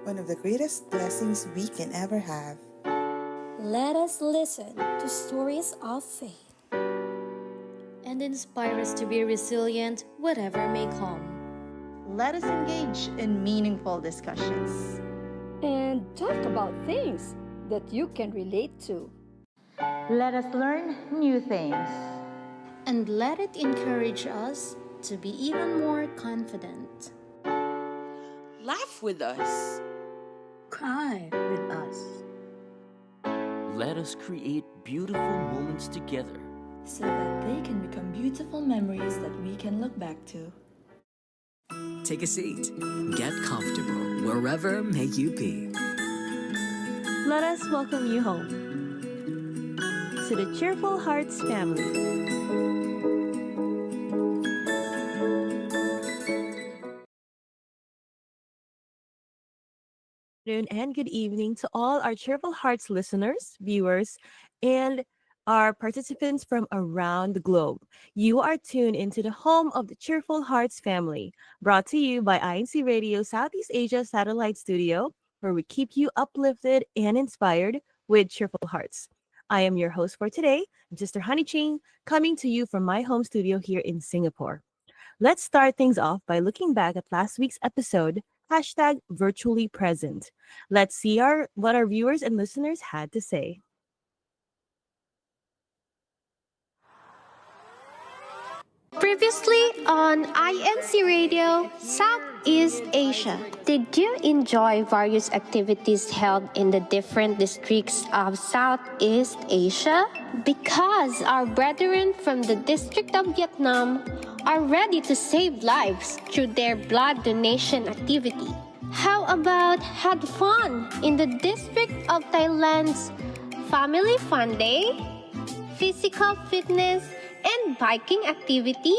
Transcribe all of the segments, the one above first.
one of the greatest blessings we can ever have. Let us listen to stories of faith and inspire us to be resilient whatever may come. Let us engage in meaningful discussions and talk about things that you can relate to. Let us learn new things and let it encourage us to be even more confident. Laugh with us. Cry with us. Let us create beautiful moments together so that they can become beautiful memories that we can look back to. Take a seat. Get comfortable wherever may you be. Let us welcome you home to the Cheerful Hearts Family. And good evening to all our Cheerful Hearts listeners, viewers, and our participants from around the globe. You are tuned into the home of the Cheerful Hearts Family, brought to you by INCRadio Southeast Asia Satellite Studio, where we keep you uplifted and inspired with cheerful hearts. I am your host for today, Sister Honeychain, coming to you from my home studio here in Singapore. Let's start things off by looking back at last week's episode, #virtually present. Let's see what our viewers and listeners had to say. Previously on INCRadio Southeast Asia, did you enjoy various activities held in the different districts of Southeast Asia? Because our brethren from the District of Vietnam are ready to save lives through their blood donation activity. How about had fun in the District of Thailand's Family Fun Day, physical fitness, and biking activity,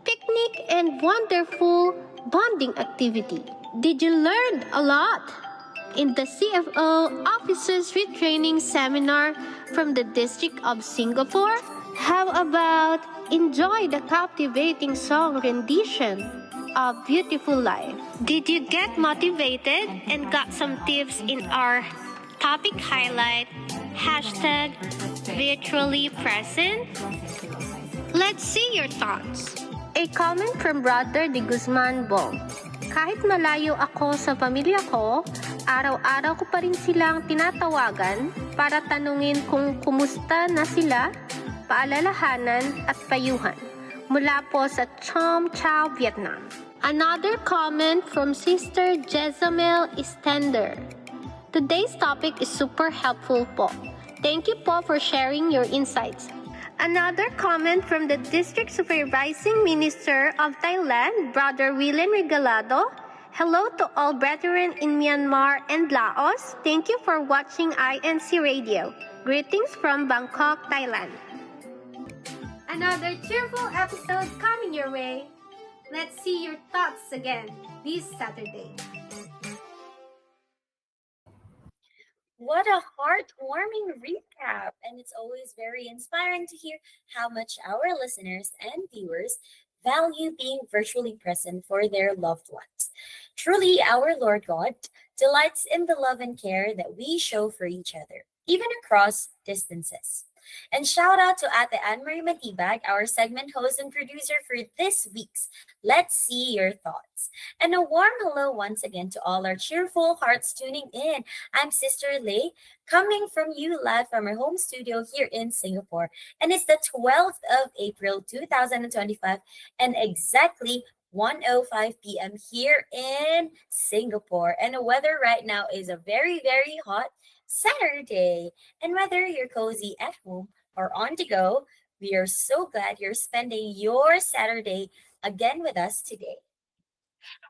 picnic, and wonderful bonding activity? Did you learn a lot in the CFO Officers Retraining Seminar from the District of Singapore? How about enjoy the captivating song rendition of Beautiful Life? Did you get motivated and got some tips in our topic highlight, #virtually present? Let's see your thoughts. A comment from Brother De Guzman Bong. Kahit malayo ako sa pamilya ko, araw-araw ko pa rin silang tinatawagan para tanungin kung kumusta na sila, paalalahanan at payuhan. Mula po sa Chom Chow, Vietnam. Another comment from Sister Jezamel Istender. Today's topic is super helpful po. Thank you po for sharing your insights. Another comment from the District Supervising Minister of Thailand, Brother William Regalado. Hello to all brethren in Myanmar and Laos. Thank you for watching INCRadio. Greetings from Bangkok, Thailand. Another cheerful episode coming your way. Let's see your thoughts again this Saturday. What a heartwarming recap! And it's always very inspiring to hear how much our listeners and viewers value being virtually present for their loved ones. Truly, our Lord God delights in the love and care that we show for each other, even across distances. And shout out to Ate Anne-Marie Matibag, our segment host and producer for this week's Let's See Your Thoughts. And a warm hello once again to all our cheerful hearts tuning in. I'm Sister Lei, coming from you live from our home studio here in Singapore. And it's the 12th of April, 2025, and exactly 1:05 p.m. here in Singapore. And the weather right now is a very, very hot Saturday. And whether you're cozy at home or on the go, we are so glad you're spending your Saturday again with us today.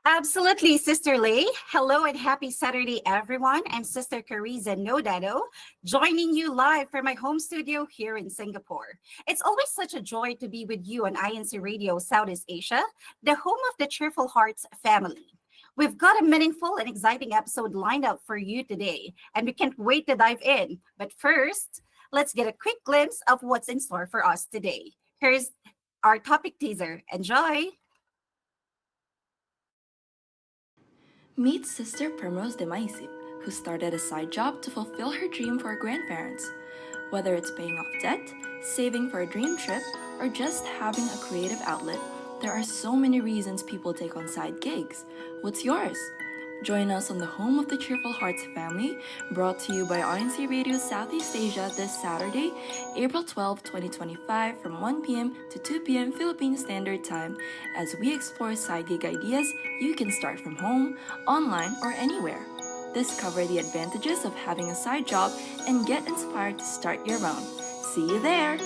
Absolutely, Sister Lei. Hello and happy Saturday, everyone. I'm Sister Cariza Nodado, joining you live from my home studio here in Singapore. It's always such a joy to be with you on INCRadio Southeast Asia, the home of the Cheerful Hearts Family. We've got a meaningful and exciting episode lined up for you today, and we can't wait to dive in. But first, let's get a quick glimpse of what's in store for us today. Here's our topic teaser. Enjoy! Meet Sister Prem Demaisip, who started a side job to fulfill her dream for her grandparents. Whether it's paying off debt, saving for a dream trip, or just having a creative outlet, there are so many reasons people take on side gigs. What's yours? Join us on the home of the Cheerful Hearts Family, brought to you by INCRadio Southeast Asia this Saturday, April 12, 2025 from 1 p.m. to 2 p.m. Philippine Standard Time as we explore side gig ideas you can start from home, online, or anywhere. Discover the advantages of having a side job and get inspired to start your own. See you there!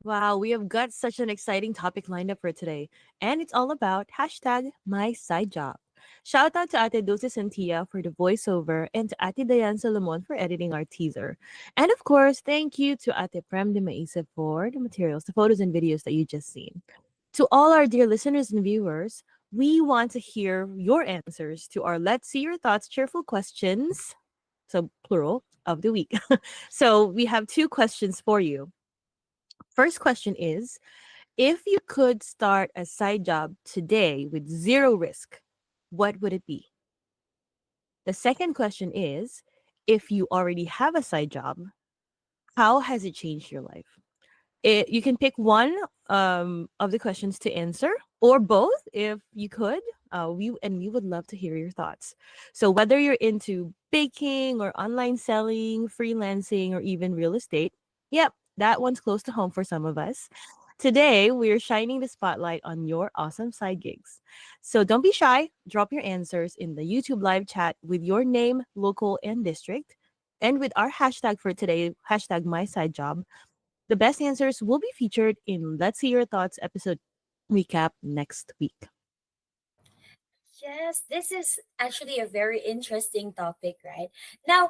Wow, we have got such an exciting topic lined up for today, and it's all about hashtag my side job. Shout out to Ate Dulce Santia for the voiceover and to Ate Diane Solomon for editing our teaser. And of course, thank you to Ate Prem Demaisip for the materials, the photos and videos that you just seen. To all our dear listeners and viewers, we want to hear your answers to our Let's See Your Thoughts cheerful questions, so plural, of the week. So we have two questions for you. First question is, if you could start a side job today with zero risk, what would it be? The second question is, if you already have a side job, how has it changed your life? You can pick one of the questions to answer, or both if you could. We would love to hear your thoughts. So whether you're into baking or online selling, freelancing, or even real estate, yep, that one's close to home for some of us. Today, we're shining the spotlight on your awesome side gigs. So don't be shy. Drop your answers in the YouTube live chat with your name, local, and district. And with our hashtag for today, hashtag my side job, the best answers will be featured in Let's See Your Thoughts episode recap next week. Yes, this is actually a very interesting topic, right? Now,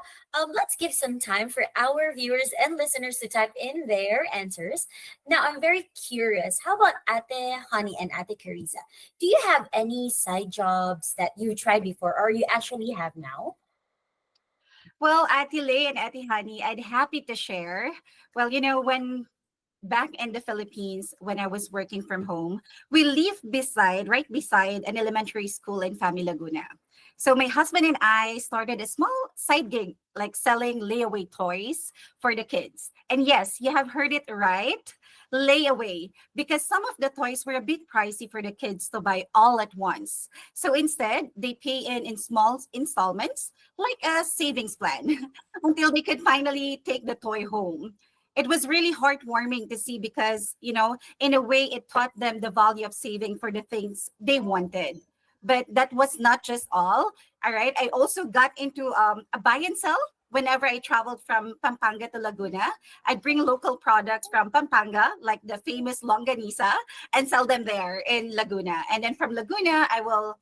let's give some time for our viewers and listeners to type in their answers. Now, I'm very curious. How about Ate Honey and Ate Carissa? Do you have any side jobs that you tried before or you actually have now? Well, Ate Lay and Ate Honey, I'd happy to share. Well, when back in the Philippines, when I was working from home, we live right beside an elementary school in Fami Laguna. So my husband and I started a small side gig, like selling layaway toys for the kids. And yes, you have heard it right, layaway, because some of the toys were a bit pricey for the kids to buy all at once. So instead, they pay in small installments, like a savings plan, until they could finally take the toy home. It was really heartwarming to see because, in a way, it taught them the value of saving for the things they wanted. But that was not just all right. I also got into a buy and sell whenever I traveled from Pampanga to Laguna. I'd bring local products from Pampanga, like the famous longanisa, and sell them there in Laguna. And then from Laguna, I will,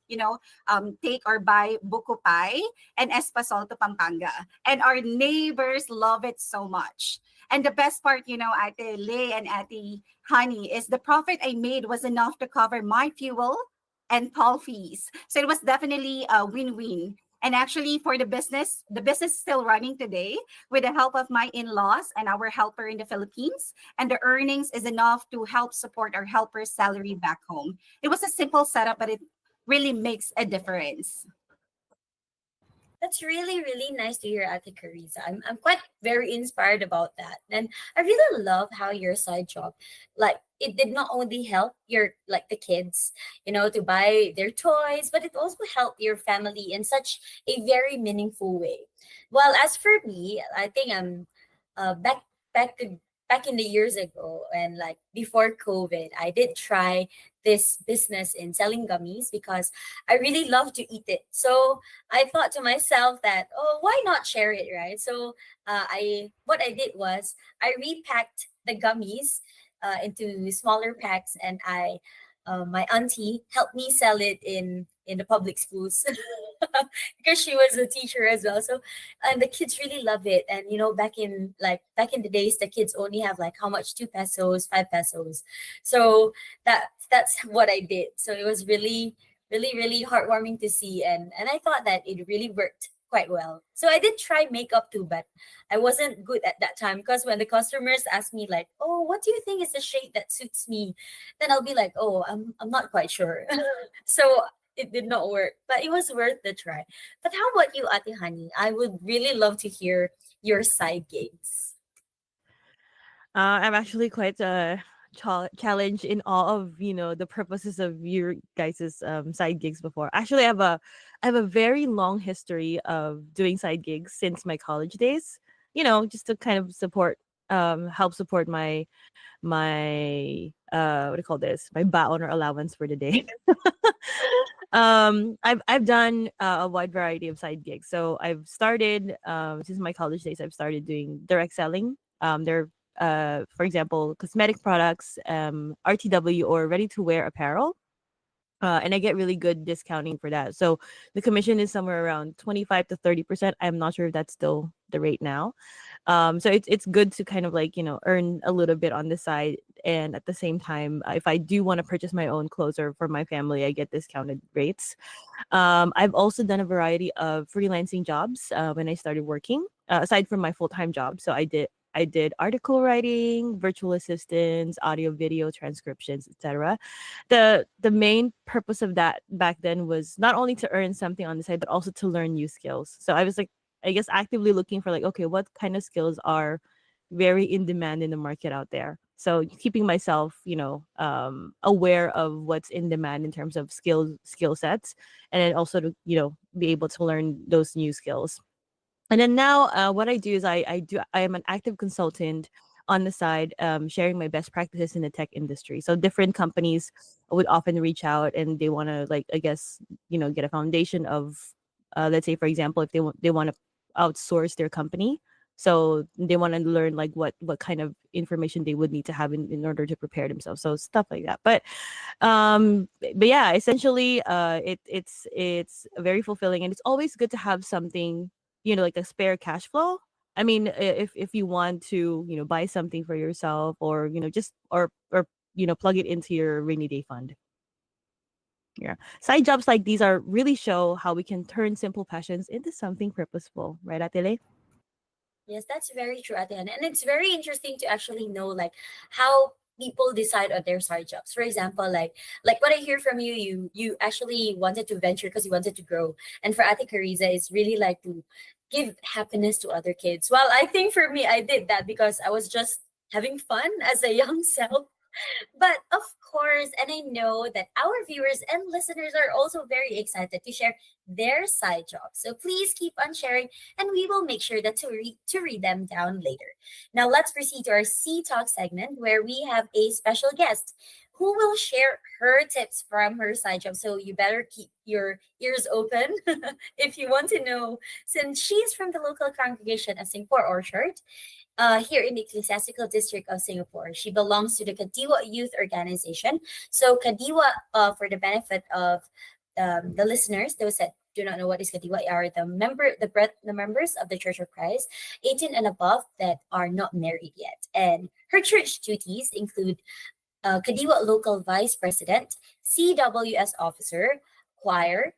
take or buy buko pie and espasol to Pampanga. And our neighbors love it so much. And the best part, Ate Lay and Ate Honey, is the profit I made was enough to cover my fuel and toll fees. So it was definitely a win-win. And actually, for the business is still running today with the help of my in-laws and our helper in the Philippines. And the earnings is enough to help support our helper's salary back home. It was a simple setup, but it really makes a difference. That's really, really nice to hear, Ate Carissa. I'm quite very inspired about that. And I really love how your side job, like, it did not only help your, like, the kids, to buy their toys, but it also helped your family in such a very meaningful way. Well, as for me, I think I'm back back to back in the years ago, and like before COVID, I did try this business in selling gummies because I really love to eat it. So I thought to myself that, oh, why not share it, right? So I what I did was I repacked the gummies into smaller packs, and my auntie helped me sell it in the public schools because she was a teacher as well. So, and the kids really love it. And back in the days, the kids only have like how much, 2 pesos, 5 pesos. So that's what I did. So it was really, really, really heartwarming to see, and I thought that it really worked quite well. So I did try makeup too, but I wasn't good at that time because when the customers ask me like, "Oh, what do you think is the shade that suits me?" then I'll be like, "Oh, I'm not quite sure." So it did not work, but it was worth the try. But how about you, Ate Honey? I would really love to hear your side gigs. I'm actually quite challenged in all of the purposes of your guys's side gigs before. Actually, I have a very long history of doing side gigs since my college days. Just to kind of help support my what do you call this? My baon or allowance for the day. I've done a wide variety of side gigs. So I've started since my college days. I've started doing direct selling. There, for example, cosmetic products, RTW or ready to wear apparel. And I get really good discounting for that. So the commission is somewhere around 25 to 30%. I'm not sure if that's still the rate now. So it's good to kind of like, earn a little bit on the side. And at the same time, if I do want to purchase my own clothes or for my family, I get discounted rates. I've also done a variety of freelancing jobs when I started working, aside from my full-time job. So I did article writing, virtual assistants, audio, video transcriptions, etc. The main purpose of that back then was not only to earn something on the side, but also to learn new skills. So I was like, I guess actively looking for like, okay, what kind of skills are very in demand in the market out there. So keeping myself, aware of what's in demand in terms of skill sets, and then also to be able to learn those new skills. And then now, what I do is I am an active consultant on the side, sharing my best practices in the tech industry. So different companies would often reach out and they want to like I guess get a foundation of, let's say for example, if they want to outsource their company, so they want to learn like what kind of information they would need to have in order to prepare themselves. So stuff like that. But yeah, essentially, it's very fulfilling, and it's always good to have something like a spare cash flow. I mean, if you want to, buy something for yourself or, just or plug it into your rainy day fund. Yeah. Side jobs like these are really show how we can turn simple passions into something purposeful, right, Atele? Yes, that's very true, Ate Hannah. And it's very interesting to actually know like how people decide on their side jobs. For example, like what I hear from you, you actually wanted to venture because you wanted to grow. And for Ate Carissa, it's really like to give happiness to other kids. Well, I think for me, I did that because I was just having fun as a young self. But of course, and I know that our viewers and listeners are also very excited to share their side jobs. So please keep on sharing and we will make sure that to read them down later. Now let's proceed to our C Talk segment where we have a special guest who will share her tips from her side job. So you better keep your ears open if you want to know, since she's from the local congregation of Singapore Orchard here in the Ecclesiastical District of Singapore. She belongs to the Kadiwa Youth Organization. So Kadiwa, for the benefit of the listeners, those that do not know what is Kadiwa, are the members of the Church of Christ, 18 and above that are not married yet. And her church duties include Kadiwa Local Vice President, CWS Officer, Choir,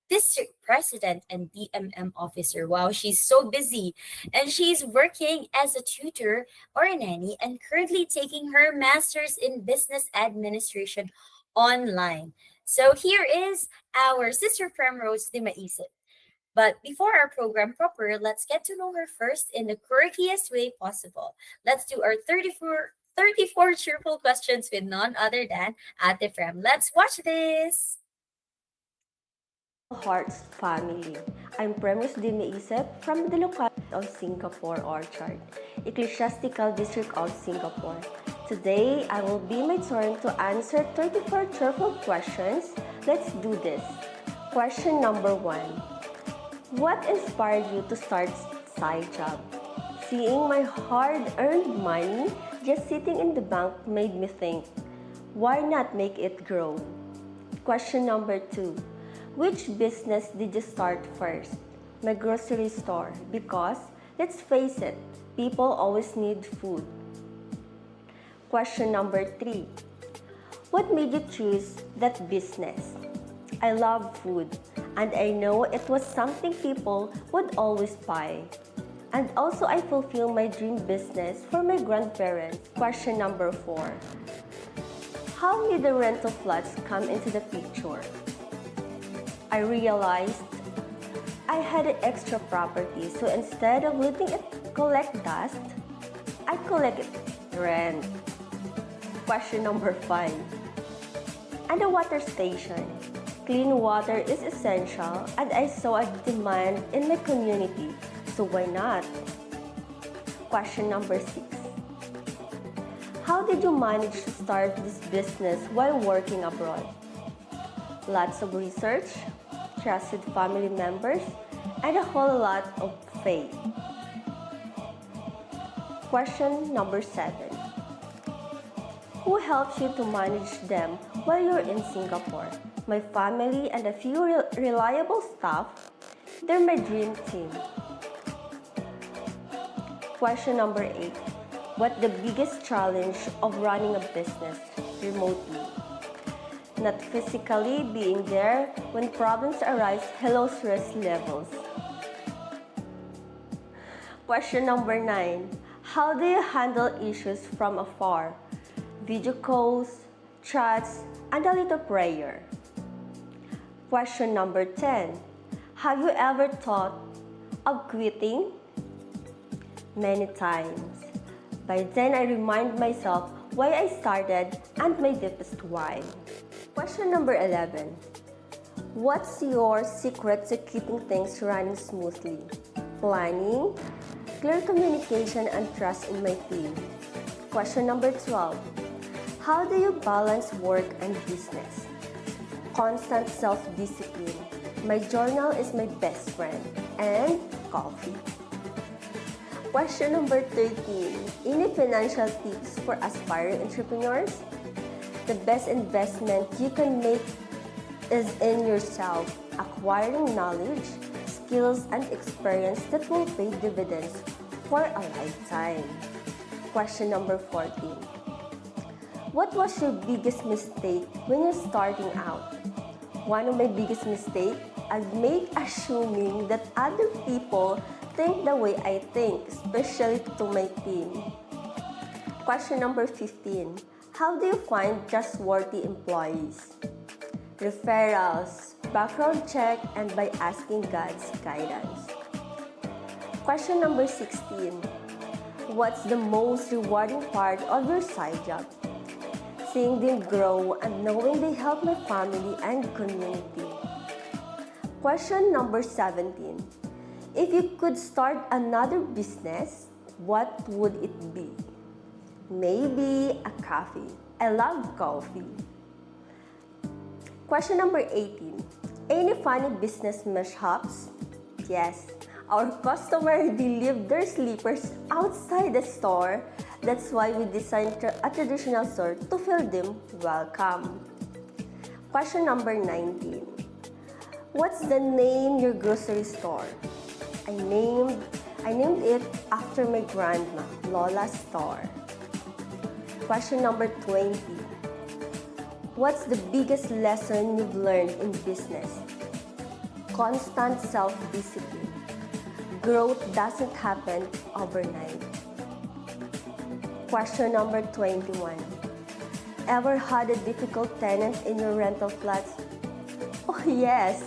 District President, and DMM Officer. Wow, she's so busy. And she's working as a tutor or a nanny and currently taking her master's in business administration online. So here is our Sister Prem Demaisip. But before our program proper, let's get to know her first in the quirkiest way possible. Let's do our 34 cheerful questions with none other than Ate Prem. Let's watch this. Hearts Family. I'm Prem Demaisip from the locality of Singapore Orchard, Ecclesiastical District of Singapore. Today, I will be my turn to answer 34 cheerful questions. Let's do this. Question number 1. What inspired you to start side job? Seeing my hard-earned money just sitting in the bank made me think, why not make it grow? Question number 2. Which business did you start first? My grocery store, because, let's face it, people always need food. Question number 3. What made you choose that business? I love food. and I know it was something people would always buy. And also, I fulfill my dream business for my grandparents. Question number 4. How did the rental flats come into the picture? I realized I had an extra property, so instead of letting it collect dust, I collected rent. Question number 5. And the water station. Clean water is essential, and I saw a demand in my community, so why not? Question number 6. How did you manage to start this business while working abroad? Lots of research, trusted family members, and a whole lot of faith. Question number 7. Who helps you to manage them while you're in Singapore? My family and a few reliable staff. They're my dream team. Question number 8. What's the biggest challenge of running a business remotely? Not physically being there when problems arise. Hello, stress levels. Question number 9. How do you handle issues from afar? Video calls, chats, and a little prayer. Question number 10. Have you ever thought of quitting? Many times. By then, I remind myself why I started and my deepest why. Question number 11. What's your secret to keeping things running smoothly? Planning, clear communication, and trust in my team. Question number 12. How do you balance work and business? Constant self-discipline. My journal is my best friend. And coffee. Question number 13. Any financial tips for aspiring entrepreneurs? The best investment you can make is in yourself, acquiring knowledge, skills, and experience that will pay dividends for a lifetime. Question number 14. What was your biggest mistake when you're starting out? One of my biggest mistakes, I'd make assuming that other people think the way I think, especially to my team. Question number 15. How do you find trustworthy employees? Referrals, background check, and by asking God's guidance. Question number 16. What's the most rewarding part of your side job? Seeing them grow and knowing they help my family and community. Question number 17. If you could start another business, what would it be? Maybe a coffee. I love coffee. Question number 18. Any funny business mishaps? Yes. Our customers leave their slippers outside the store. That's why we designed a traditional store to feel them welcome. Question number 19. What's the name your grocery store? I named it after my grandma, Lola's store. Question number 20. What's the biggest lesson you've learned in business? Constant self-discipline. Growth doesn't happen overnight. Question number 21. Ever had a difficult tenant in your rental flats? Oh yes.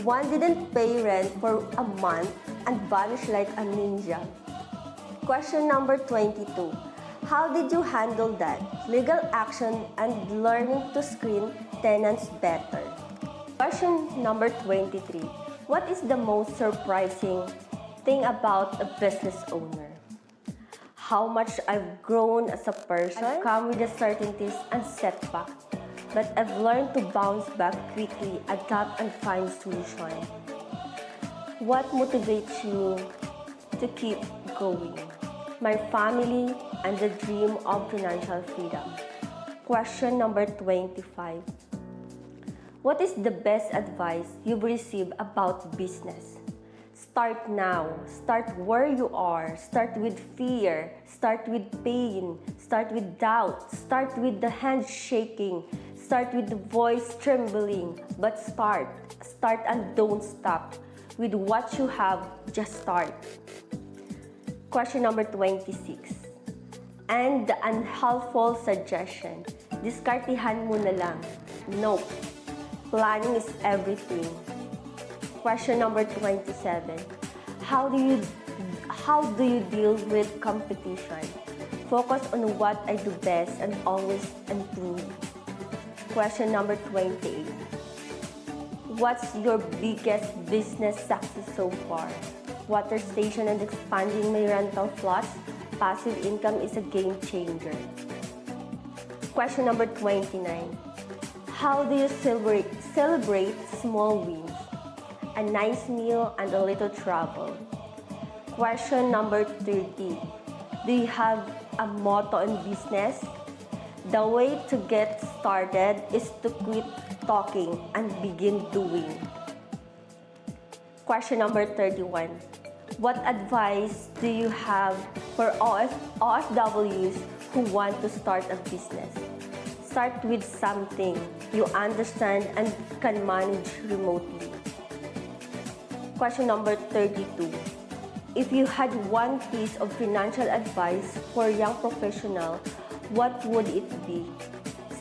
One didn't pay rent for a month and vanished like a ninja. Question number 22. How did you handle that? Legal action and learning to screen tenants better. Question number 23. What is the most surprising thing about a business owner? How much I've grown as a person. I've come with uncertainties and setbacks, but I've learned to bounce back quickly, adapt, and find solutions. What motivates you to keep going? My family and the dream of financial freedom. Question number 25. What is the best advice you've received about business? Start now. Start where you are. Start with fear. Start with pain. Start with doubt. Start with the hands shaking. Start with the voice trembling, but start. Start and don't stop. With what you have, just start. Question number 26. And the unhelpful suggestion. Diskartihan mo na lang. Nope. Planning is everything. Question number 27. How do you deal with competition? Focus on what I do best and always improve. Question number 28. What's your biggest business success so far? Water station and expanding my rental plots. Passive income is a game changer. Question number 29. How do you celebrate small wins? A nice meal and a little travel. Question number 30. Do you have a motto in business? The way to get started is to quit talking and begin doing. Question number 31. What advice do you have for OFWs who want to start a business? Start with something you understand and can manage remotely. Question number 32. If you had one piece of financial advice for a young professional, what would it be?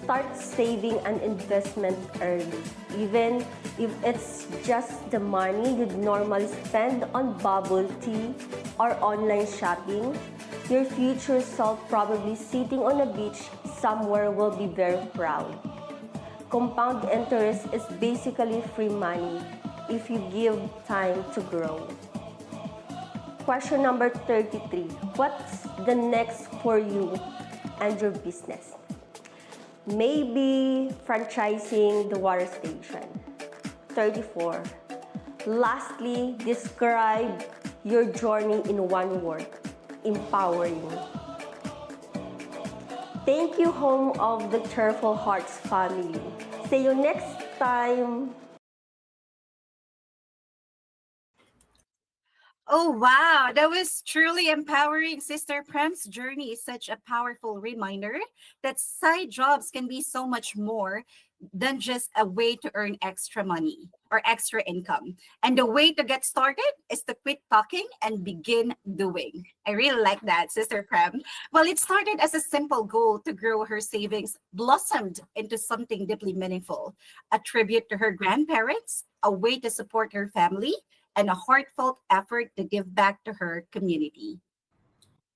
Start saving and investment early. Even if it's just the money you'd normally spend on bubble tea or online shopping, your future self probably sitting on a beach somewhere will be very proud. Compound interest is basically free money if you give time to grow. Question number 33. What's the next for you and your business? Maybe franchising the water station. 34. Lastly, describe your journey in one word. Empowering. Thank you, home of the Cheerful Hearts Family. See you next time. Oh, wow. That was truly empowering. Sister Prem's journey is such a powerful reminder that side jobs can be so much more than just a way to earn extra money or extra income. And the way to get started is to quit talking and begin doing. I really like that, Sister Prem. Well, it started as a simple goal to grow her savings, blossomed into something deeply meaningful, a tribute to her grandparents, a way to support her family, and a heartfelt effort to give back to her community.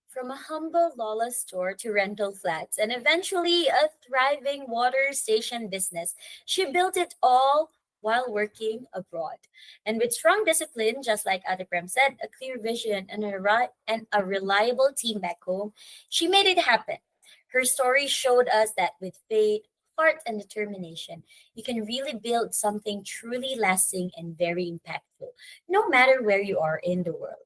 From a humble Lola store to rental flats and eventually a thriving water station business, she built it all while working abroad. And with strong discipline, just like Ate Prem said, a clear vision and a reliable team back home, she made it happen. Her story showed us that with faith, heart, and determination, you can really build something truly lasting and very impactful, no matter where you are in the world.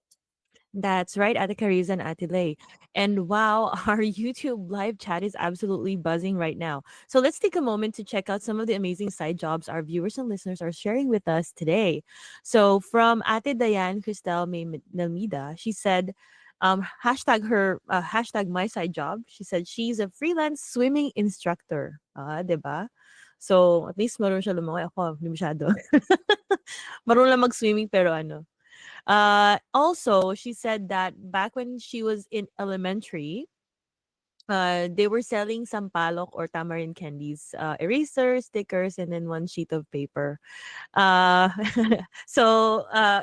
That's right, Ate Cariza and Ate Lay. And wow, our YouTube live chat is absolutely buzzing right now. So let's take a moment to check out some of the amazing side jobs our viewers and listeners are sharing with us today. So from Ate Diane Cristel May Nalmida, she said, hashtag my side job. She said she's a freelance swimming instructor. Ah, 'di ba? So at least marunong siya lumangoy. Ako, hindi masyado. Marunong lang mag-swimming pero ano, also, she said that back when she was in elementary, they were selling sampalok or tamarind candies, erasers, stickers, and then one sheet of paper. Uh,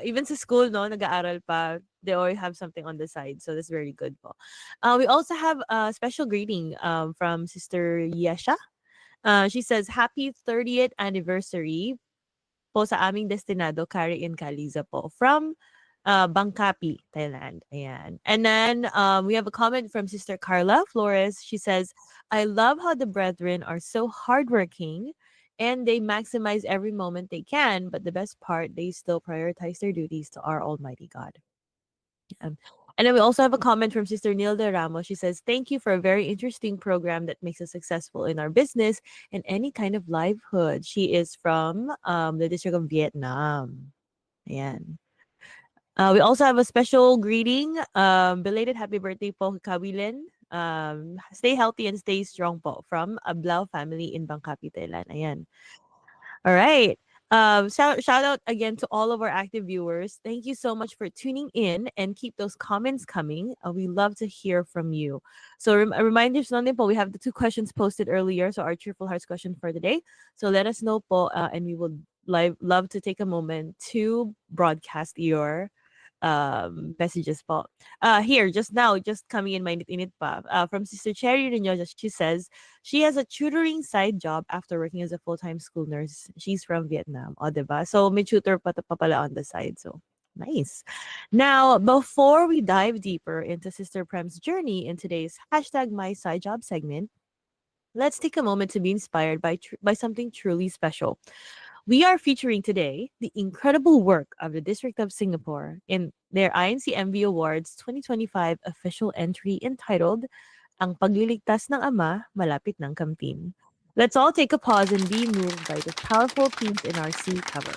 even sa school, no, nag-aaral pa, they always have something on the side. So that's very good po. We also have a special greeting from Sister Yesha. She says, Happy 30th anniversary po sa aming destinado, Kari and Kaliza po, from Bangkapi, Thailand. Ayan. And then we have a comment from Sister Carla Flores. She says, I love how the brethren are so hardworking and they maximize every moment they can, but the best part, they still prioritize their duties to our Almighty God. And then we also have a comment from Sister Nilda Ramos. She says, Thank you for a very interesting program that makes us successful in our business and any kind of livelihood. She is from the District of Vietnam. Ayan. We also have a special greeting. Belated happy birthday po, Kawilin. Stay healthy and stay strong po from Ablao family in Bangkapitelan. Ayan. All right. Shout out again to all of our active viewers. Thank you so much for tuning in and keep those comments coming. We love to hear from you. So a reminder, po, we have the two questions posted earlier. So our Cheerful Hearts question for the day. So let us know po, and we would love to take a moment to broadcast your messages po. Here, just now, just coming in mainit-init pa. From Sister Cherry Rinoja, she says, she has a tutoring side job after working as a full-time school nurse. She's from Vietnam. O, diba? So, may tutor pa pala on the side. So, nice. Now, before we dive deeper into Sister Prem's journey in today's hashtag My Side Job segment, let's take a moment to be inspired by something truly special. We are featuring today the incredible work of the District of Singapore in their INCMV Awards 2025 official entry entitled Ang Pagliligtas ng Ama, Malapit ng Kamtin. Let's all take a pause and be moved by this powerful piece in our C cover.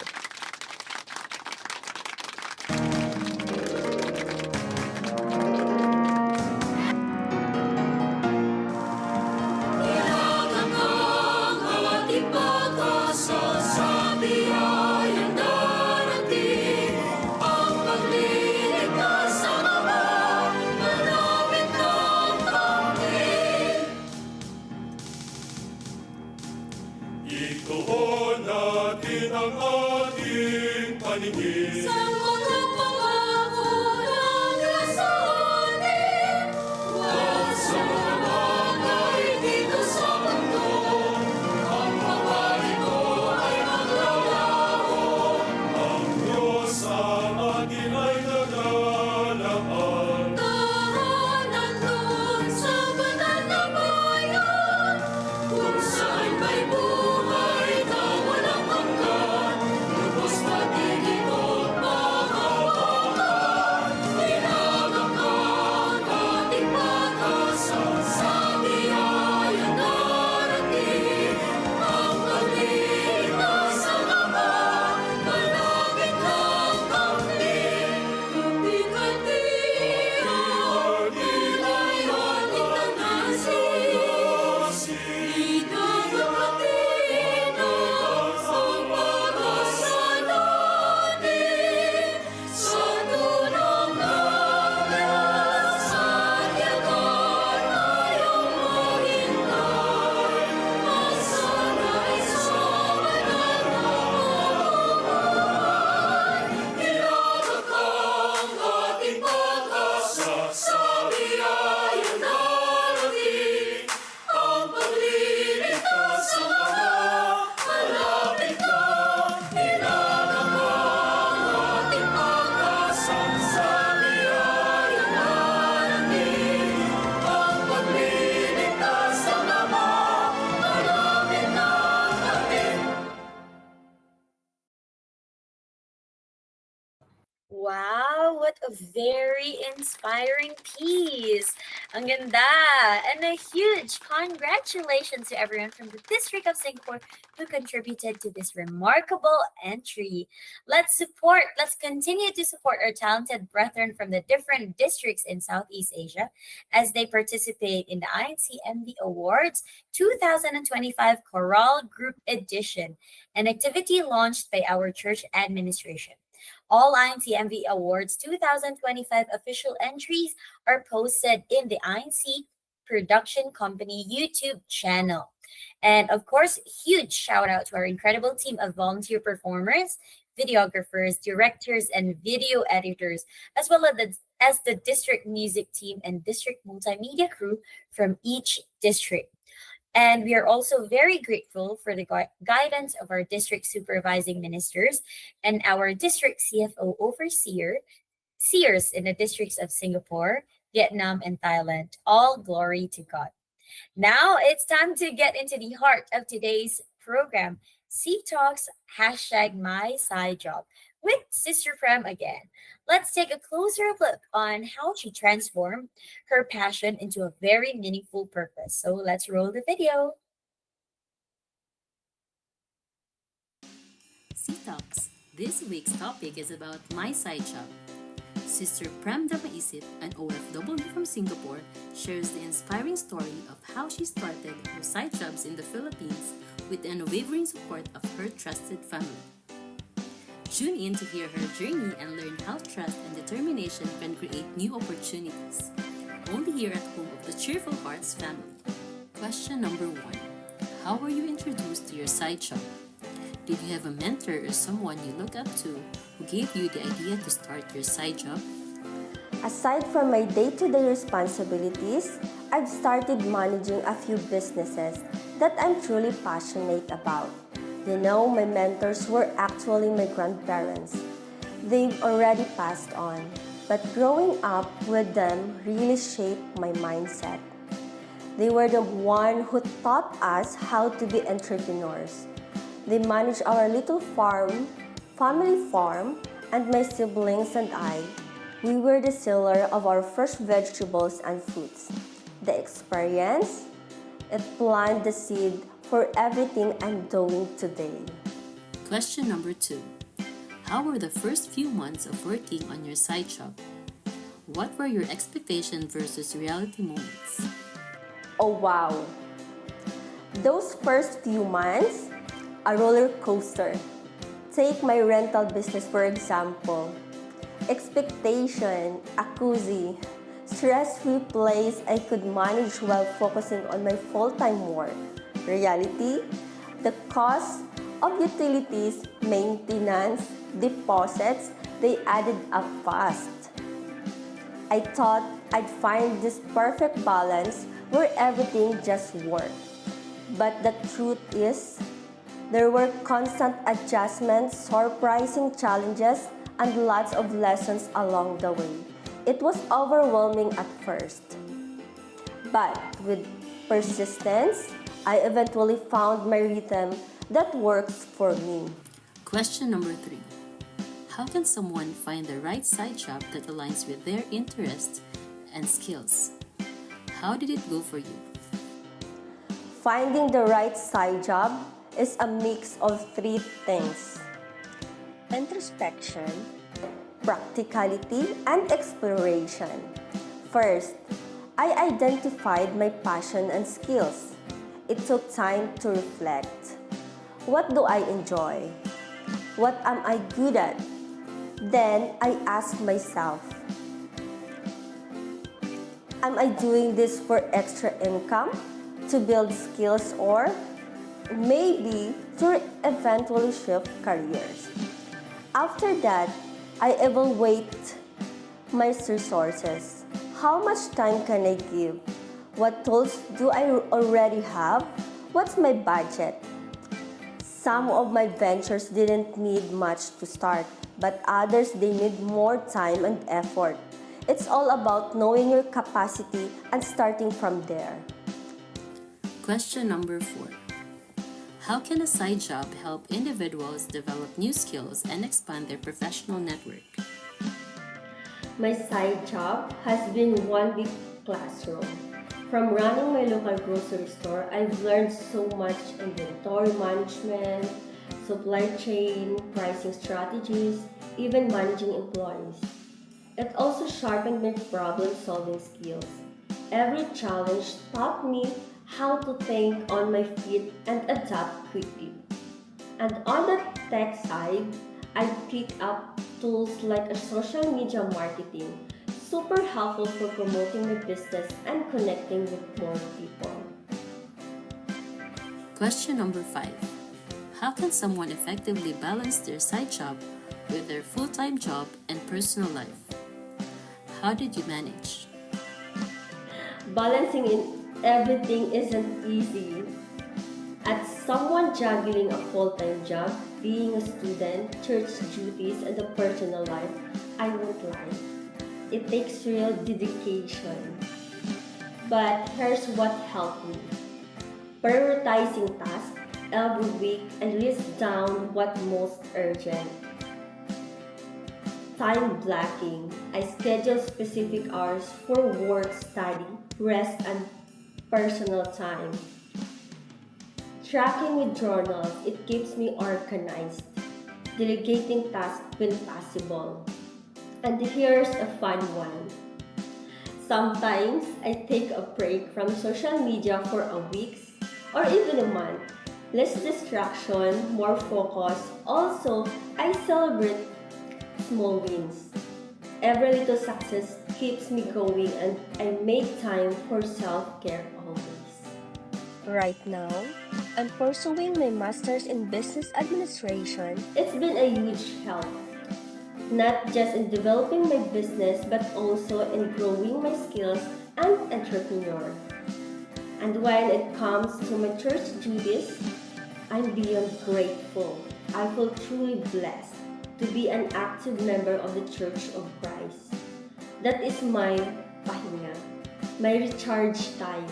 Ituon natin ang ating paningin sa mga pangako ng sa atin. At sa mga bagay dito sa mundo, ang mga ito ay maglalaho. Ang Diyos sa atin ay naglalaan. Tahanan doon sa banal na bayan, kung saan may buhay na walang hanggan, lubos na tingikot makawakan. Tinagakang ating pag-asa sa biyaya darating. Ang pagliligtas ng Ama, malapit ng kamtin. Kapit-hati ang pilay ating tangasin. Itagakatin ang pag-asa natin sa tulong ng Diyos at yakan tayong maghintay. Masanay sa banal na buhay. Tinagakang ating pag-asa sa biyaya darating. Ang pagliligtas ng Ama, malapit na. Tinagakang ating pag-asa sa biyaya darating. Ang pagliligtas ng Ama, malapit na kami. Wow, what a very inspiring piece. Ang ganda. And a huge congratulations to everyone from the District of Singapore who contributed to this remarkable entry. Let's continue to support our talented brethren from the different districts in Southeast Asia as they participate in the INCMV Awards 2025 Choral Group Edition, an activity launched by our church administration. All INCMV Awards 2025 official entries are posted in the INC Production Company YouTube channel. And of course, huge shout out to our incredible team of volunteer performers, videographers, directors, and video editors, as well as the district music team and district multimedia crew from each district. And we are also very grateful for the guidance of our district supervising ministers and our district CFO seers in the districts of Singapore, Vietnam, and Thailand. All glory to God. Now it's time to get into the heart of today's program, C Talks #MySideJob with Sister Prem again. Let's take a closer look on how she transformed her passion into a very meaningful purpose. So let's roll the video. C Talks. This week's topic is about my side job. Sister Prem Demaisip, an OFW from Singapore, shares the inspiring story of how she started her side jobs in the Philippines with the unwavering support of her trusted family. Tune in to hear her journey and learn how trust and determination can create new opportunities. Only here at home of the Cheerful Hearts Family. Question number 1. How were you introduced to your side job? Did you have a mentor or someone you look up to who gave you the idea to start your side job? Aside from my day-to-day responsibilities, I've started managing a few businesses that I'm truly passionate about. You know, my mentors were actually my grandparents. They've already passed on, but growing up with them really shaped my mindset. They were the one who taught us how to be entrepreneurs. They managed our little family farm, and my siblings and I, we were the seller of our first vegetables and fruits. The experience, it planted the seed for everything I'm doing today. Question number 2. How were the first few months of working on your side job? What were your expectations versus reality moments? Oh wow! Those first few months, a roller coaster. Take my rental business for example. Expectation, a cozy, stress-free place I could manage while focusing on my full-time work. Reality, the cost of utilities, maintenance, deposits, they added up fast. I thought I'd find this perfect balance where everything just worked. But the truth is, there were constant adjustments, surprising challenges, and lots of lessons along the way. It was overwhelming at first. But with persistence, I eventually found my rhythm that works for me. Question number 3. How can someone find the right side job that aligns with their interests and skills? How did it go for you? Finding the right side job is a mix of 3 things: introspection, practicality, and exploration. First, I identified my passion and skills. It took time to reflect. What do I enjoy? What am I good at? Then I asked myself, am I doing this for extra income, to build skills, or maybe to eventually shift careers? After that, I evaluate my resources. How much time can I give? What tools do I already have? What's my budget? Some of my ventures didn't need much to start, but others they need more time and effort. It's all about knowing your capacity and starting from there. Question number 4. How can a side job help individuals develop new skills and expand their professional network? My side job has been one big classroom. From running my local grocery store, I've learned so much: inventory management, supply chain, pricing strategies, even managing employees. It also sharpened my problem-solving skills. Every challenge taught me how to think on my feet and adapt quickly. And on the tech side, I picked up tools like a social media marketing, super helpful for promoting my business and connecting with more people. Question number 5. How can someone effectively balance their side job with their full-time job and personal life? How did you manage? Balancing in everything isn't easy. As someone juggling a full-time job, being a student, church duties, and a personal life, I won't lie. It takes real dedication. But here's what helped me. Prioritizing tasks every week and list down what's most urgent. Time blocking. I schedule specific hours for work, study, rest, and personal time. Tracking with journals, it keeps me organized. Delegating tasks when possible. And here's a fun one. Sometimes I take a break from social media for a week or even a month. Less distraction, more focus. Also, I celebrate small wins. Every little success keeps me going and I make time for self-care always. Right now, I'm pursuing my master's in business administration. It's been a huge help, not just in developing my business but also in growing my skills as an entrepreneur. And when it comes to my church duties, I'm beyond grateful. I feel truly blessed to be an active member of the Church of Christ. That is my pahinga, my recharge time.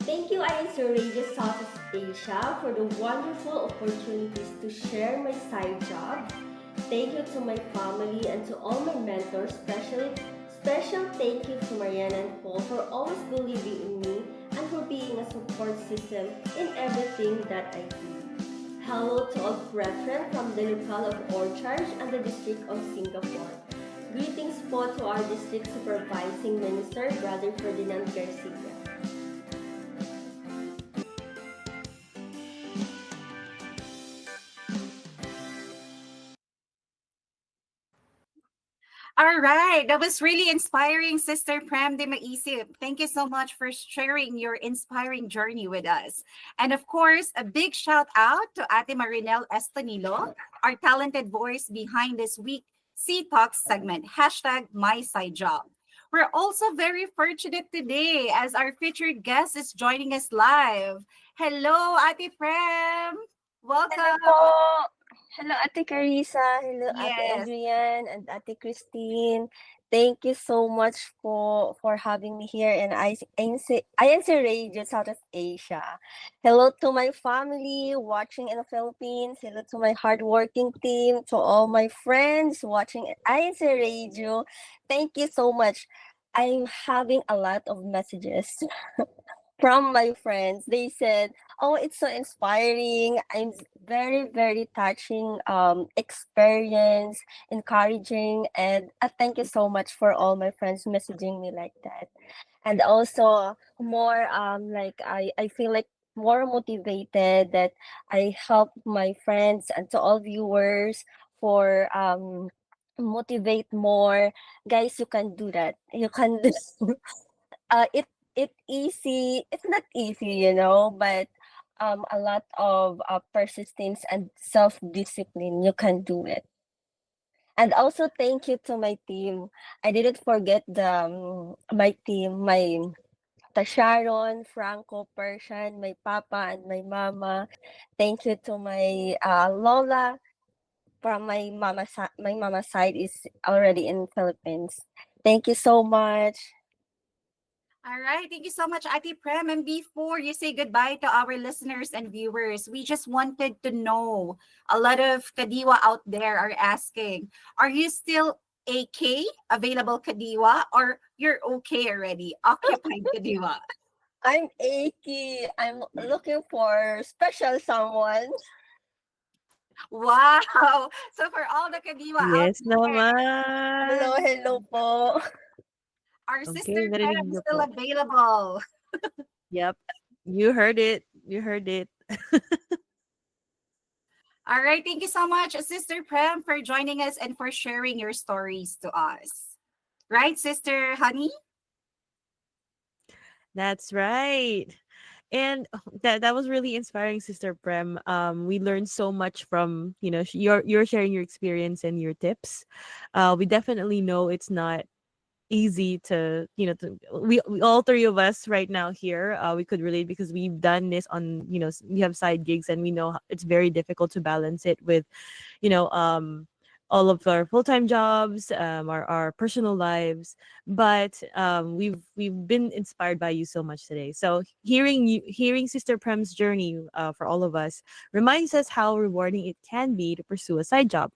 Thank you, INCRadio Southeast Asia, for the wonderful opportunities to share my side job. Thank you to my family and to all my mentors, special thank you to Mariana and Paul for always believing in me and for being a support system in everything that I do. Hello to all brethren from the local of Orchard and the district of Singapore. Greetings po to our district supervising minister, Brother Ferdinand Garcia. All right, that was really inspiring, Sister Prem Demaisip. Thank you so much for sharing your inspiring journey with us. And of course, a big shout out to Ate Marinel Estanilo, our talented voice behind this week C Talks segment, hashtag #MySideJob. We're also very fortunate today as our featured guest is joining us live. Hello, Ate Prem. Hello Welcome. po! Hello, Ate Carissa. Hello, Ate Yes. Adrian and Ate Christine. Thank you so much for having me here in INCRadio Southeast Asia. Hello to my family watching in the Philippines. Hello to my hardworking team, to all my friends watching at INCRadio. Thank you so much. I'm having a lot of messages from my friends. They said, "Oh, it's so inspiring. Very, very touching experience, encouraging, and thank you so much for all my friends messaging me like that." And also more like I feel like more motivated that I help my friends and to all viewers for motivate more. Guys, you can do that. You can do it's not easy, but a lot of persistence and self-discipline, you can do it. And also thank you to my team. I didn't forget my team, my Sharon, Franco, Persian, my papa and my mama. Thank you to my Lola from my mama side is already in Philippines. Thank you so much. All right. Thank you so much, Ate Prem. And before you say goodbye to our listeners and viewers, we just wanted to know, a lot of Kadiwa out there are asking, are you still AK, available Kadiwa, or you're okay already, occupied Kadiwa? I'm achy. I'm looking for special someone. Wow. So for all the Kadiwa out Yes Hello, naman. hello po. our Okay, sister narinig Prem is niyo still po. available. Yep. You heard it. You heard it. All right. Thank you so much, Sister Prem, for joining us and for sharing your stories to us. Right, Sister Honey? That's right. And that was really inspiring, Sister Prem. We learned so much from you're sharing your experience and your tips. We definitely know it's not easy to we all three of us right now here, we could relate because we've done this on, we have side gigs and we know it's very difficult to balance it with you know um all of our full-time jobs, our personal lives. But we've been inspired by you so much today. So hearing Sister Prem's journey, for all of us, reminds us how rewarding it can be to pursue a side job.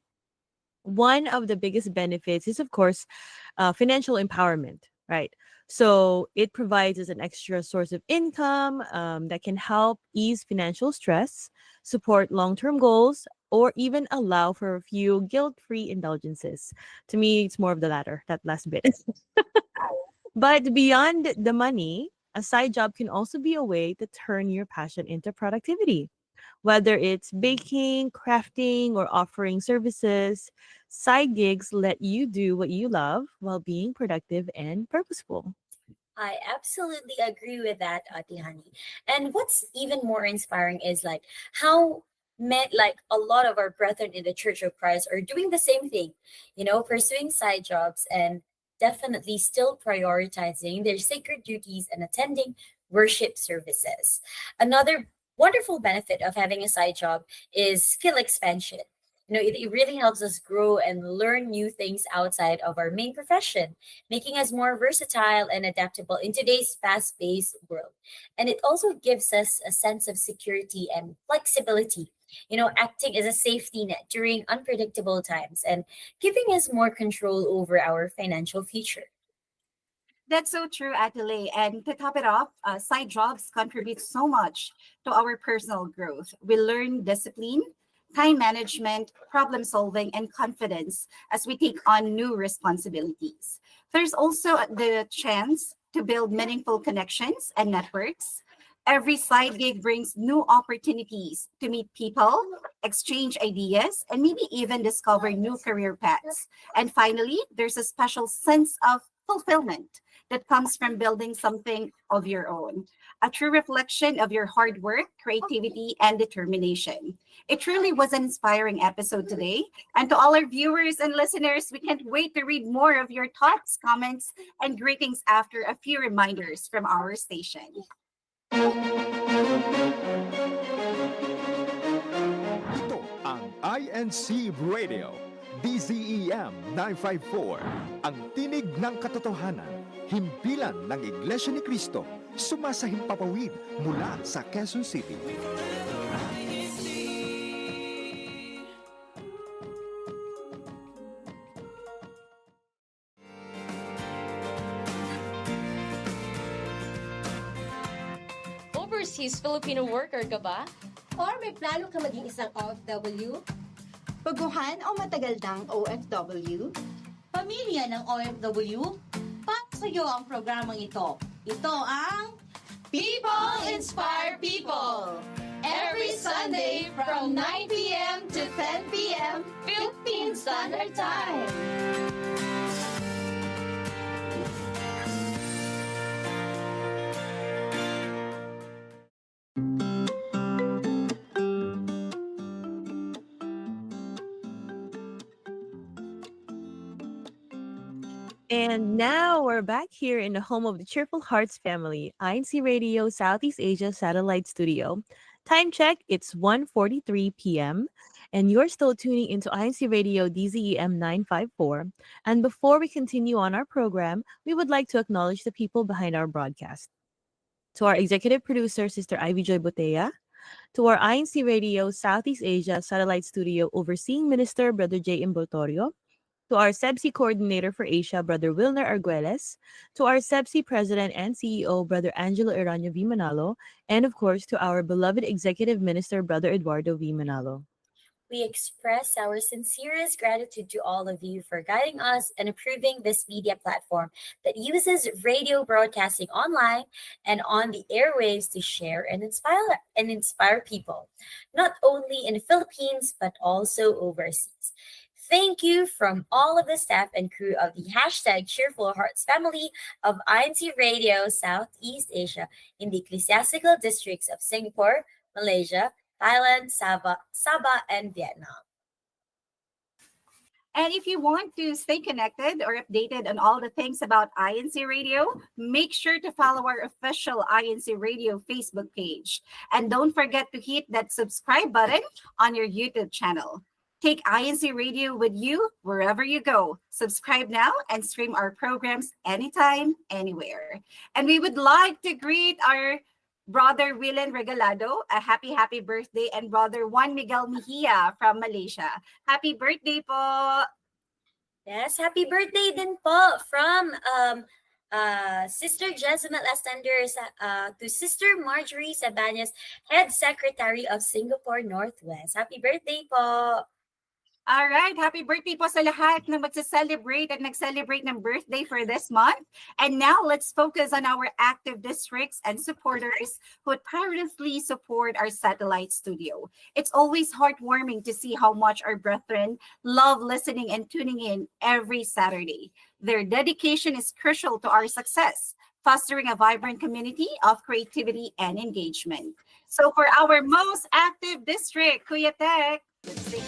one of the biggest benefits is, of course, financial empowerment, right? So it provides us an extra source of income that can help ease financial stress, support long term goals, or even allow for a few guilt free indulgences. To me, it's more of the latter, that last bit. But beyond the money, a side job can also be a way to turn your passion into productivity. Whether it's baking, crafting, or offering services, side gigs let you do what you love while being productive and purposeful. I absolutely agree with that, Ati Honey. And what's even more inspiring is like how like a lot of our brethren in the Church of Christ are doing the same thing, pursuing side jobs and definitely still prioritizing their sacred duties and attending worship services. Another wonderful benefit of having a side job is skill expansion. It really helps us grow and learn new things outside of our main profession, making us more versatile and adaptable in today's fast paced world. And it also gives us a sense of security and flexibility, acting as a safety net during unpredictable times and giving us more control over our financial future. That's so true, Adelaide. And to top it off, side jobs contribute so much to our personal growth. We learn discipline, time management, problem solving, and confidence as we take on new responsibilities. There's also the chance to build meaningful connections and networks. Every side gig brings new opportunities to meet people, exchange ideas, and maybe even discover new career paths. And finally, there's a special sense of fulfillment that comes from building something of your own, a true reflection of your hard work, creativity, and determination. It truly was an inspiring episode today. And to all our viewers and listeners, we can't wait to read more of your thoughts, comments, and greetings after a few reminders from our station. Ito ang INCRadio, DZEM 954, ang tinig ng katotohanan, himpilan ng Iglesia ni Cristo, sumasahimpapawid mula sa Quezon City. Overseas Filipino worker ka ba? Or may plano ka maging isang OFW? Baguhan o matagal ng OFW? Pamilya ng OFW? Para sa iyo ang programang ito. Ito ang People Inspire People! Every Sunday from 9 p.m. to 10 p.m. Philippine Standard Time. And now we're back here in the home of the Cheerful Hearts Family, INCRadio Southeast Asia Satellite Studio. Time check, it's 1:43 p.m. And you're still tuning into INCRadio DZEM 954. And before we continue on our program, we would like to acknowledge the people behind our broadcast. To our executive producer, Sister Ivy Joy Botea. To our INCRadio Southeast Asia Satellite Studio overseeing Minister, Brother J. Imbotorio. To our CEBSI Coordinator for Asia, Brother Wilner Arguelles, to our CEBSI President and CEO, Brother Angelo Eraño V. Manalo, and of course to our beloved Executive Minister, Brother Eduardo V. Manalo. We express our sincerest gratitude to all of you for guiding us and approving this media platform that uses radio broadcasting online and on the airwaves to share and inspire people, not only in the Philippines but also overseas. Thank you from all of the staff and crew of the hashtag Cheerful Hearts Family of INCRadio Southeast Asia in the ecclesiastical districts of Singapore, Malaysia, Thailand, Sabah, and Vietnam. And if you want to stay connected or updated on all the things about INCRadio, make sure to follow our official INCRadio Facebook page. And don't forget to hit that subscribe button on your YouTube channel. Take INCRadio with you wherever you go. Subscribe now and stream our programs anytime, anywhere. And we would like to greet our Brother Willen Regalado, a happy birthday, and Brother Juan Miguel Mejia from Malaysia. Happy birthday po! Yes, happy birthday din po from Sister Jezebel Ascender to Sister Marjorie Sabanas, Head Secretary of Singapore Northwest. Happy birthday po! All right, happy birthday po sa lahat na magsa-celebrate at nag-celebrate ng birthday for this month. And now let's focus on our active districts and supporters who tirelessly support our satellite studio. It's always heartwarming to see how much our brethren love listening and tuning in every Saturday. Their dedication is crucial to our success, fostering a vibrant community of creativity and engagement. So for our most active district, Kuya Tek, let's see.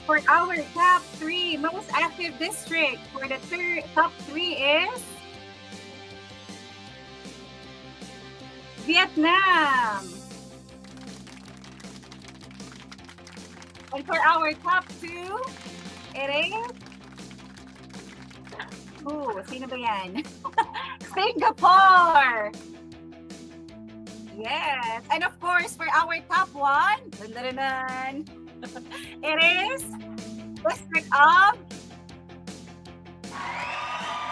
For our top 3 most active district, for the top 3 is Vietnam. And for our top 2, it is sino ba yan? Singapore. Yes. And of course, for our top 1, it is District of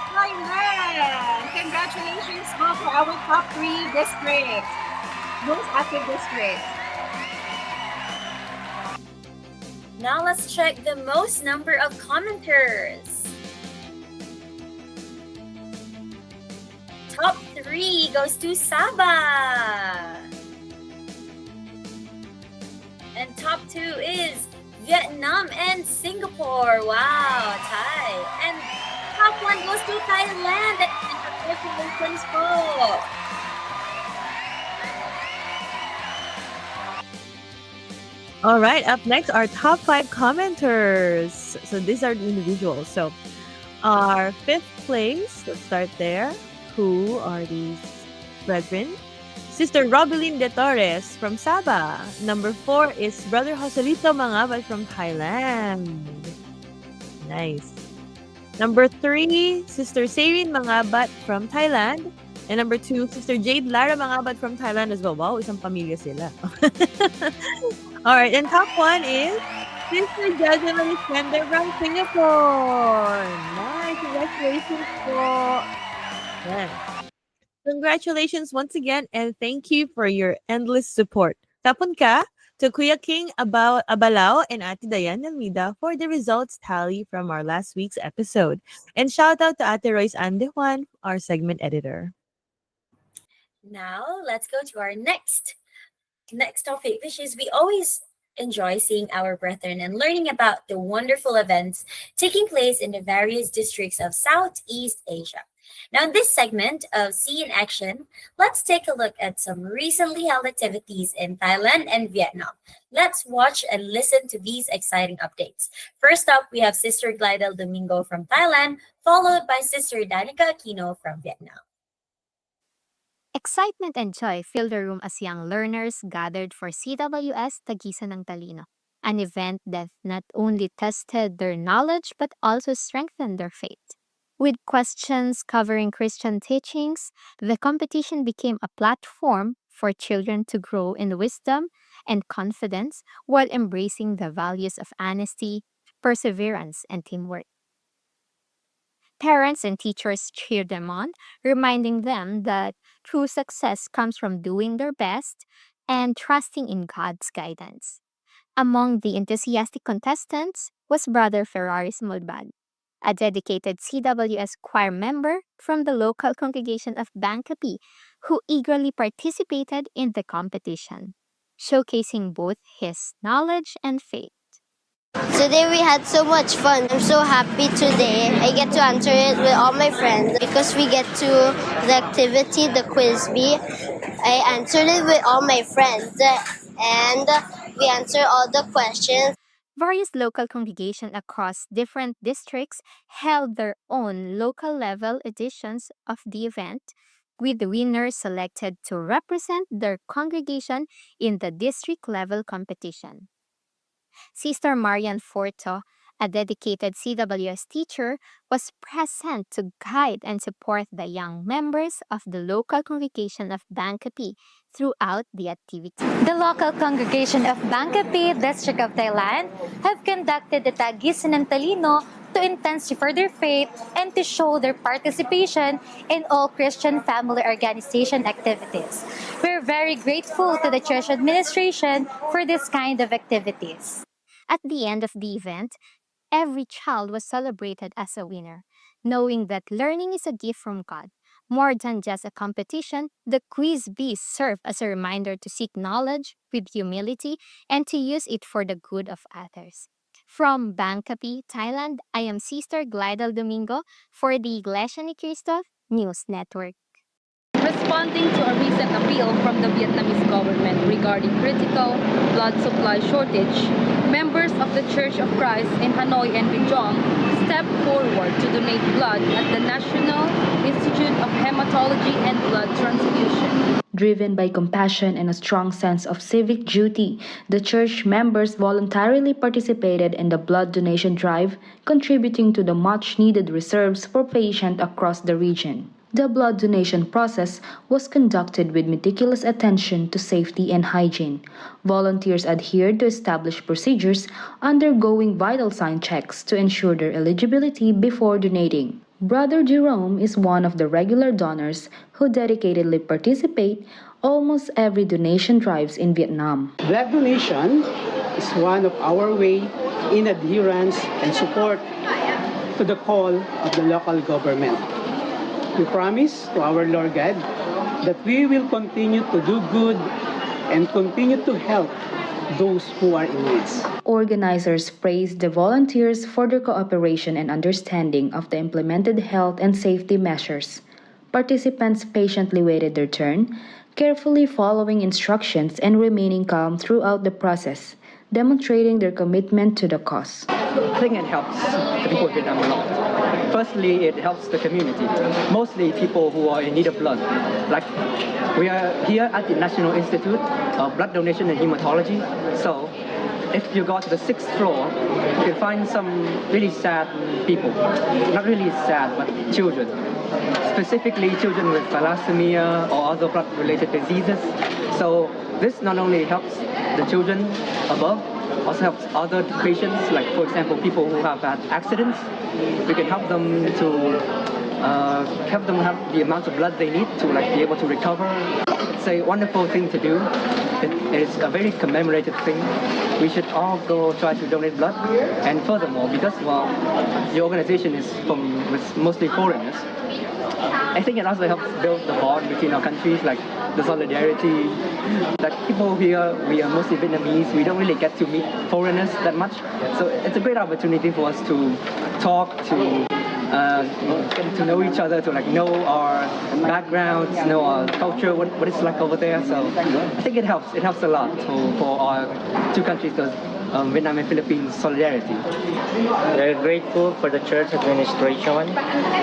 Thailand. Congratulations po for our top 3 districts. Most active districts. Now let's check the most number of commenters. Top 3 goes to Sabah. And top 2 is Vietnam and Singapore. Wow, Thai. And top 1 goes to Thailand. Congratulations po. All right, up next, our top 5 commenters. So these are the individuals. So our 5th place, let's start there. Who are these brethren? Sister Robeline De Torres from Sabah. Number 4 is Brother Joselito Mangabal from Thailand. Nice. Number 3, Sister Sarin Mangabat from Thailand. And number 2, Sister Jade Lara Mangabat from Thailand as well. Wow, isang pamilya sila. Alright, and top 1 is Sister Jezebel Ascender from Singapore. Nice. Congratulations po. Yes. Congratulations once again, and thank you for your endless support. Tapon ka to Kuya King Abalao and Ate Dayan Almida for the results tally from our last week's episode. And shout out to Ate Royce Andejuan, our segment editor. Now let's go to our next topic, which is we always enjoy seeing our brethren and learning about the wonderful events taking place in the various districts of Southeast Asia. Now, in this segment of See in Action, let's take a look at some recently held activities in Thailand and Vietnam. Let's watch and listen to these exciting updates. First up, we have Sister Glidel Domingo from Thailand, followed by Sister Danica Aquino from Vietnam. Excitement and joy filled the room as young learners gathered for CWS Tagisan ng Talino, an event that not only tested their knowledge but also strengthened their faith. With questions covering Christian teachings, the competition became a platform for children to grow in wisdom and confidence while embracing the values of honesty, perseverance, and teamwork. Parents and teachers cheered them on, reminding them that true success comes from doing their best and trusting in God's guidance. Among the enthusiastic contestants was Brother Ferraris Mulbad, a dedicated CWS choir member from the local congregation of Bangkapi, who eagerly participated in the competition, showcasing both his knowledge and faith. Today we had so much fun. I'm so happy today. I get to answer it with all my friends because we get to the activity, the quiz bee. I answered it with all my friends and we answered all the questions. Various local congregations across different districts held their own local level editions of the event, with the winners selected to represent their congregation in the district level competition. Sister Marian Forto, A dedicated CWS teacher was present to guide and support the young members of the local congregation of Bangkapi throughout the activity. The local congregation of Bangkapi, District of Thailand, have conducted the Tagisan ng Talino to intensify their faith and to show their participation in all Christian family organization activities. We're very grateful to the church administration for this kind of activities. At the end of the event, every child was celebrated as a winner, knowing that learning is a gift from God. More than just a competition, the quiz bees serve as a reminder to seek knowledge with humility and to use it for the good of others. From Bangkapi, Thailand, I am Sister Glidal Domingo for the Iglesia ni Cristo News Network. Responding to a recent appeal from the Vietnamese government regarding critical blood supply shortage, members of the Church of Christ in Hanoi and Binjong stepped forward to donate blood at the National Institute of Hematology and Blood Transfusion. Driven by compassion and a strong sense of civic duty, the church members voluntarily participated in the blood donation drive, contributing to the much-needed reserves for patients across the region. The blood donation process was conducted with meticulous attention to safety and hygiene. Volunteers adhered to established procedures, undergoing vital sign checks to ensure their eligibility before donating. Brother Jerome is one of the regular donors who dedicatedly participate almost every donation drives in Vietnam. Blood donation is one of our way in adherence and support to the call of the local government. We promise to our Lord God that we will continue to do good and continue to help those who are in need. Organizers praised the volunteers for their cooperation and understanding of the implemented health and safety measures. Participants patiently waited their turn, carefully following instructions and remaining calm throughout the process, demonstrating their commitment to the cause. I think it helps the people of Vietnam a lot. Firstly, it helps the community, mostly people who are in need of blood. Like, we are here at the National Institute of Blood Donation and Hematology, so if you go to the 6th floor, you can find some really sad people. Not really sad, but children. Specifically children with thalassemia or other blood-related diseases. So this not only helps the children above, also helps other patients, like for example people who have had accidents. We can help them to have the amount of blood they need to be able to recover. It's a wonderful thing to do. It's a very commemorative thing. We should all go try to donate blood. And furthermore, because the organization is with mostly foreigners, I think it also helps build the bond between our countries, like the solidarity. Like people here, we are mostly Vietnamese. We don't really get to meet foreigners that much. So it's a great opportunity for us to talk, to get to know each other, to know our backgrounds, know our culture, what it's like over there. So I think it helps. It helps a lot for our two countries, Vietnam and Philippines solidarity. We're grateful for the church administration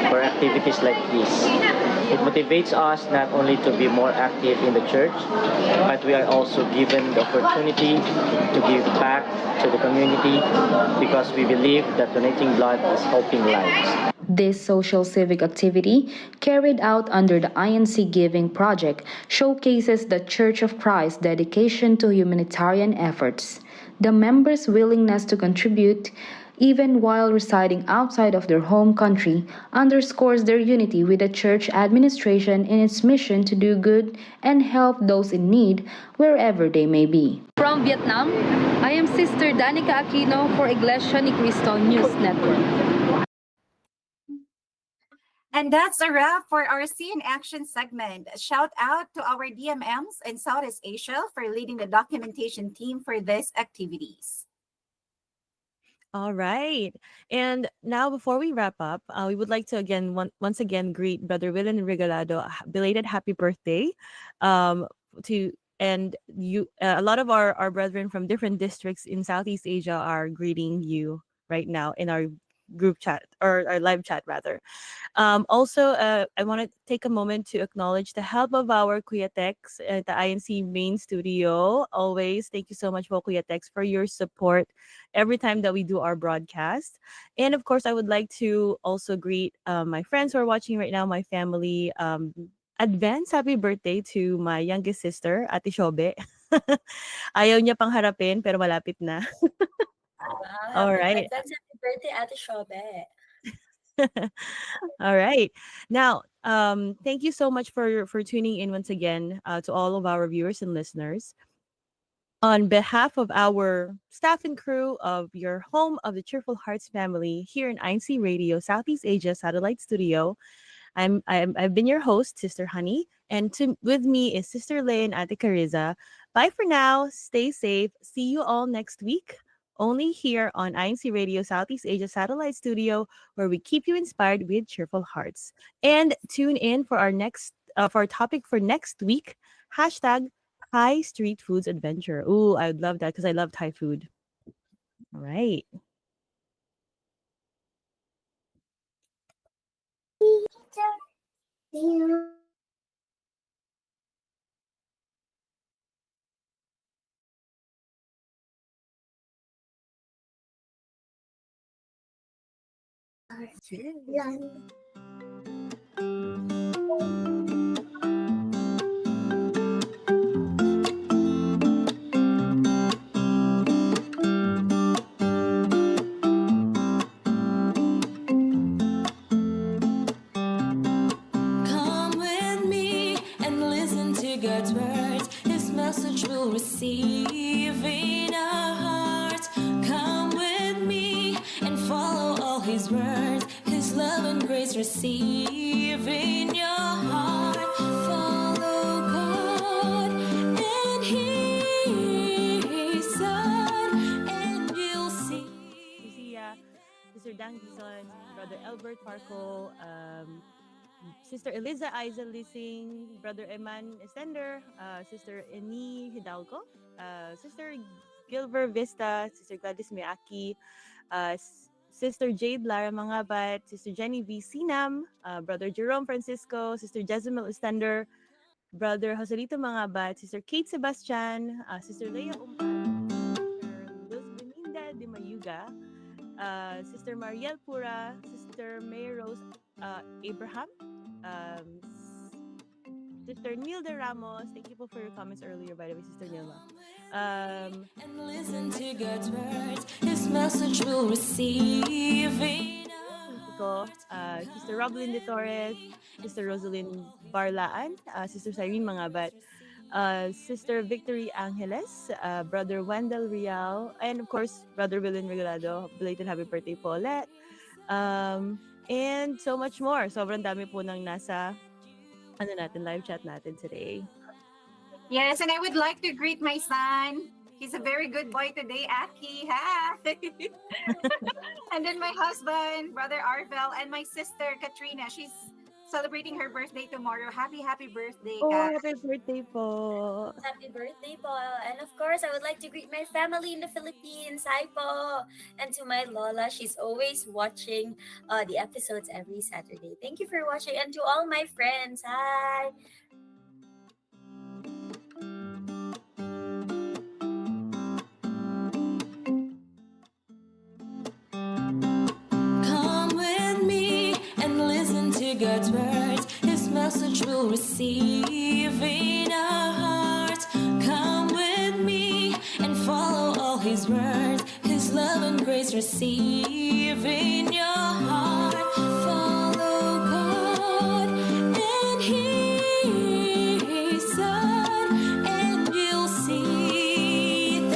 for activities like this. It motivates us not only to be more active in the church, but we are also given the opportunity to give back to the community because we believe that donating blood is helping lives. This social civic activity, carried out under the INC Giving Project, showcases the Church of Christ's dedication to humanitarian efforts. The members' willingness to contribute, even while residing outside of their home country, underscores their unity with the church administration in its mission to do good and help those in need wherever they may be. From Vietnam, I am Sister Danica Aquino for Iglesia ni Cristo News Network. And that's a wrap for our See in Action segment. Shout out to our DMMs in Southeast Asia for leading the documentation team for these activities. All right. And now, before we wrap up, we would like to once again greet Brother Willen Regalado. Belated happy birthday. A lot of our brethren from different districts in Southeast Asia are greeting you right now in our group chat or our live chat rather. Also, I want to take a moment to acknowledge the help of our Kuya Tex at the INC main studio. Always, thank you so much for Kuya Tex for your support every time that we do our broadcast. And of course, I would like to also greet my friends who are watching right now, my family. Advance happy birthday to my youngest sister, Ate Shobe. Ayaw niya pang harapin pero malapit na. Wow, All happy right. advance happy birthday, Ate Shobe. All right. Now, thank you so much for tuning in once again to all of our viewers and listeners. On behalf of our staff and crew of your home of the Cheerful Hearts family here in INCRadio Southeast Asia Satellite Studio, I've been your host, Sister Honey, and with me is Sister Lay and Ate Cariza. Bye for now. Stay safe. See you all next week. Only here on INCRadio Southeast Asia Satellite Studio, where we keep you inspired with cheerful hearts. And tune in for our next for our topic for next week. Hashtag Thai Street Foods Adventure. Ooh, I would love that because I love Thai food. All right. Come with me and listen to God's words. His message we'll receive in our hearts. Come with me and follow all His words. His love and grace receive in your heart. Follow God and His Son, and you'll see. Sister Dang Dison, Brother Albert Parco, Sister Eliza Aiza Lising, Brother Eman Estender, Sister Eni Hidalgo, Sister Gilbert Vista, Sister Gladys Miaki, Sister Jade Lara Mangabat, Sister Jenny V. Sinam, Brother Jerome Francisco, Sister Jezimel Estender, Brother Joselito Mangabat, Sister Kate Sebastian, Sister Leia Umpat, Sister Luz Beninda de Mayuga, Sister Mariel Pura, Sister May Rose Abraham, um, Sister Nilda Ramos. Thank you po for your comments earlier, by the way, Sister Nilma. And listen to God's words. His message will receive in Sister Roblyn De Torres, Sister Rosalind Barlaan, Sister Cyrene Mangabat, Sister Victory Angeles, Brother Wendell Rial, and of course, Brother Willen Regalado. Belated happy birthday po ulit. And so much more. Sobrang dami po nang nasa live chat natin today. Yes, and I would like to greet my son. He's a very good boy today, Aki. Hi. And then my husband, Brother Arvel, and my sister, Katrina. She's celebrating her birthday tomorrow. Happy birthday, Oh, Kat. happy birthday po. Happy birthday po. And of course, I would like to greet my family in the Philippines. Hi po. And to my Lola, she's always watching the episodes every Saturday. Thank you for watching. And to all my friends, hi. Come with me and listen to God's words. His message will receive in our hearts. Come with me and follow all His words. His love and grace receive in your heart.